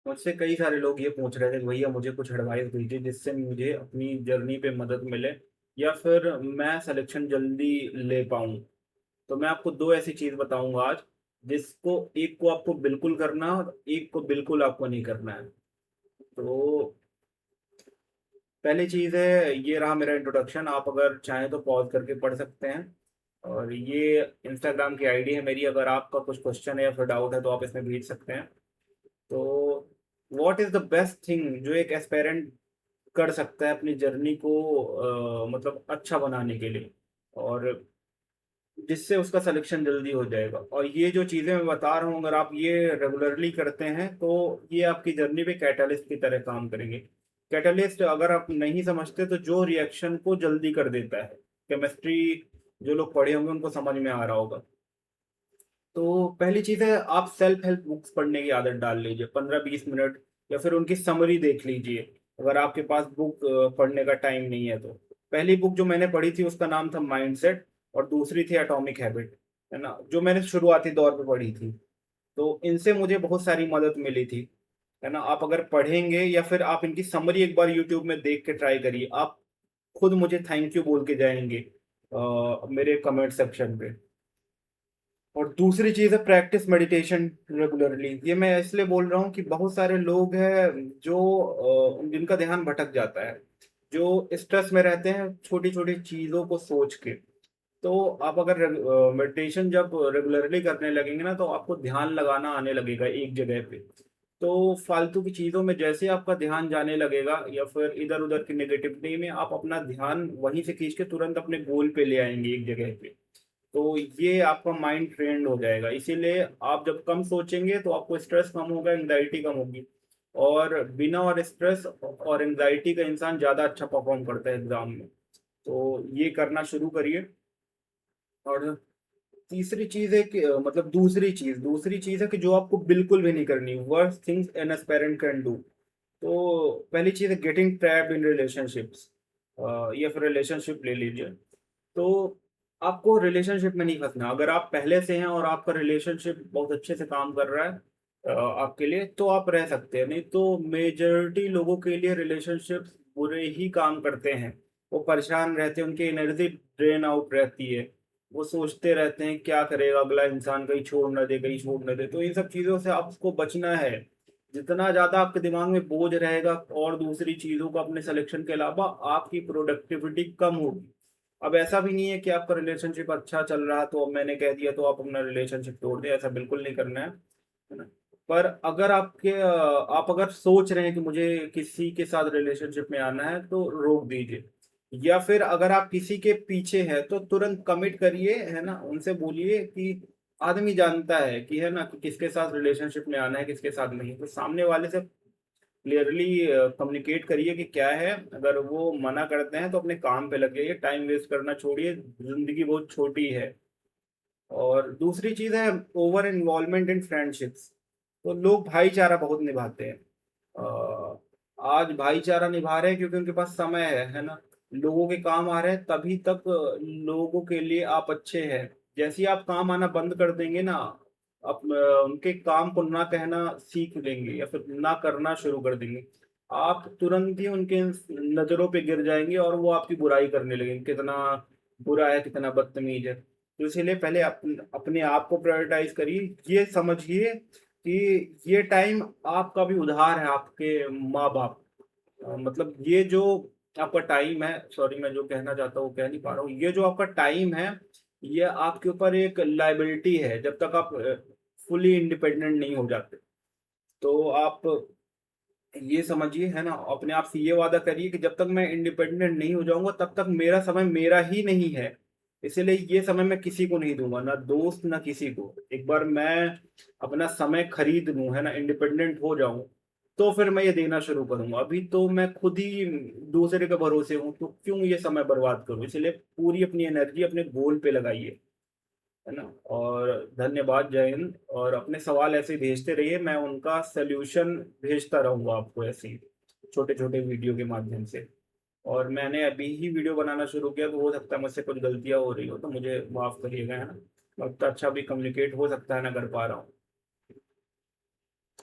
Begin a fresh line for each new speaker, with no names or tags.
मुझसे कई सारे लोग ये पूछ रहे थे कि भैया मुझे कुछ एडवाइस दीजिए जिससे मुझे अपनी जर्नी पे मदद मिले या फिर मैं सिलेक्शन जल्दी ले पाऊँ। तो मैं आपको 2 ऐसी चीज़ बताऊँगा आज, जिसको एक को आपको बिल्कुल करना है और एक को बिल्कुल आपको नहीं करना है। तो पहली चीज़ है, ये रहा मेरा इंट्रोडक्शन, आप अगर चाहें तो पॉज़ करके पढ़ सकते हैं। और ये इंस्टाग्राम की आईडी है मेरी, अगर आपका कुछ क्वेश्चन है या फिर डाउट है तो आप इसमें भेज सकते हैं। तो what is the best thing जो एक एस्पायरेंट कर सकता है अपनी जर्नी को मतलब अच्छा बनाने के लिए, और जिससे उसका सिलेक्शन जल्दी हो जाएगा। और ये जो चीज़ें मैं बता रहा हूँ, अगर आप ये रेगुलरली करते हैं तो ये आपकी जर्नी पे कैटलिस्ट की तरह काम करेंगे। कैटलिस्ट अगर आप नहीं समझते तो जो रिएक्शन को जल्दी कर देता है। केमिस्ट्री जो लोग पढ़े होंगे उनको समझ में आ रहा होगा। तो पहली चीज़ है, आप सेल्फ हेल्प बुक्स पढ़ने की आदत डाल लीजिए, 15-20 मिनट, या फिर उनकी समरी देख लीजिए, अगर आपके पास बुक पढ़ने का टाइम नहीं है तो। पहली बुक जो मैंने पढ़ी थी उसका नाम था माइंडसेट, और दूसरी थी एटॉमिक हैबिट, है ना? जो मैंने शुरुआती दौर पे पढ़ी थी। तो इनसे मुझे बहुत सारी मदद मिली थी, है ना? आप अगर पढ़ेंगे या फिर आप इनकी समरी एक बार यूट्यूब में देख के ट्राई करिए, आप खुद मुझे थैंक यू बोल के जाएँगे मेरे कमेंट सेक्शन पे। और दूसरी चीज़ है प्रैक्टिस मेडिटेशन रेगुलरली। ये मैं इसलिए बोल रहा हूँ कि बहुत सारे लोग हैं जो जिनका ध्यान भटक जाता है, जो स्ट्रेस में रहते हैं छोटी-छोटी चीज़ों को सोच के। तो आप अगर मेडिटेशन जब रेगुलरली करने लगेंगे ना, तो आपको ध्यान लगाना आने लगेगा एक जगह पे। तो फालतू की चीज़ों में जैसे आपका ध्यान जाने लगेगा या फिर इधर-उधर की नेगेटिविटी में, आप अपना ध्यान वहीं से खींच के तुरंत अपने गोल पे ले आएँगे एक जगह पे। तो ये आपका माइंड ट्रेन्ड हो जाएगा। इसीलिए आप जब कम सोचेंगे तो आपको स्ट्रेस कम होगा, एंग्ज़ायटी कम होगी। और बिना और स्ट्रेस और एंग्ज़ायटी का इंसान ज़्यादा अच्छा परफ़ॉर्म करता है एग्ज़ाम में। तो ये करना शुरू करिए। और तीसरी चीज़ है कि मतलब दूसरी चीज़ है कि जो आपको बिल्कुल भी नहीं करनी, worst things an aspirant can do. तो पहली चीज़ है गेटिंग ट्रैप्ड इन रिलेशनशिप्स, या फिर रिलेशनशिप ले लीजिए। तो आपको रिलेशनशिप में नहीं फँसना। अगर आप पहले से हैं और आपका रिलेशनशिप बहुत अच्छे से काम कर रहा है आपके लिए, तो आप रह सकते हैं, नहीं तो मेजॉरिटी लोगों के लिए रिलेशनशिप्स बुरे ही काम करते हैं। वो परेशान रहते हैं, उनकी एनर्जी ड्रेन आउट रहती है। वो सोचते रहते हैं क्या करेगा अगला इंसान, कहीं छोड़ ना दे, कहीं छोड़ ना दे। तो इन सब चीज़ों से आपको बचना है। जितना ज़्यादा आपके दिमाग में बोझ रहेगा और दूसरी चीज़ों का अपने सिलेक्शन के अलावा, आपकी प्रोडक्टिविटी कम होगी। अब ऐसा भी नहीं है कि आपका रिलेशनशिप अच्छा चल रहा तो अब मैंने कह दिया तो आप अपना रिलेशनशिप तोड़ दें, ऐसा बिल्कुल नहीं करना है ना? पर अगर आप अगर सोच रहे हैं कि मुझे किसी के साथ रिलेशनशिप में आना है तो रोक दीजिए। या फिर अगर आप किसी के पीछे हैं तो तुरंत कमिट करिए, है ना? उनसे बोलिए कि आदमी जानता है कि, है ना, कि किसके साथ रिलेशनशिप में आना है, किसके साथ नहीं। तो सामने वाले से क्लियरली कम्युनिकेट करिए कि क्या है। अगर वो मना करते हैं तो अपने काम पे लग जाइए, टाइम वेस्ट करना छोड़िए, ज़िंदगी बहुत छोटी है। और दूसरी चीज़ है ओवर इन्वॉल्वमेंट इन फ्रेंडशिप्स। तो लोग भाईचारा बहुत निभाते हैं। आज भाईचारा निभा रहे हैं क्योंकि उनके पास समय है ना? लोगों के काम आ रहे हैं तभी तक लोगों के लिए आप अच्छे हैं। जैसे ही आप काम आना बंद कर देंगे ना, आप उनके काम को ना कहना सीख लेंगे या फिर ना करना शुरू कर देंगे। आप तुरंत ही उनके नज़रों पे गिर जाएँगे और वो आपकी बुराई करने लगेंगे, कितना बुरा है, कितना बदतमीज़ है। तो इसीलिए पहले अपने आप को प्रायोरिटाइज़ करिए। ये समझिए कि ये टाइम आपका भी उधार है आपके माँ-बाप। मतलब ये जो आपका टाइम है, सॉरी मैं जो कहना चाहता हूँ वो कह नहीं पा रहा हूँ। ये जो आपका टाइम है, ये आपके ऊपर एक लायबिलिटी है जब तक आप फुली इंडिपेंडेंट नहीं हो जाते। तो आप ये समझिए, है ना, अपने आप से ये वादा करिए कि जब तक मैं इंडिपेंडेंट नहीं हो जाऊँगा तब तक मेरा समय मेरा ही नहीं है। इसीलिए ये समय मैं किसी को नहीं दूँगा, ना दोस्त ना किसी को। एक बार मैं अपना समय खरीद लूँ, है ना, इंडिपेंडेंट हो जाऊँ, तो फिर मैं ये देना शुरू करूँगा। अभी तो मैं खुद ही दूसरे के भरोसे हूँ, तो क्यों ये समय बर्बाद करूँ? इसलिए पूरी अपनी एनर्जी अपने गोल पे लगाइए, है ना? और धन्यवाद, जय हिंद। और अपने सवाल ऐसे ही भेजते रहिए, मैं उनका सॉल्यूशन भेजता रहूँगा आपको ऐसे ही, छोटे-छोटे वीडियो के माध्यम से। और मैंने अभी ही वीडियो बनाना शुरू किया तो हो सकता है मुझसे कुछ गलतियाँ हो रही हो, तो मुझे माफ़ करिएगा, है ना? उतना अच्छा भी कम्युनिकेट हो सकता है ना कर पा रहा हूँ।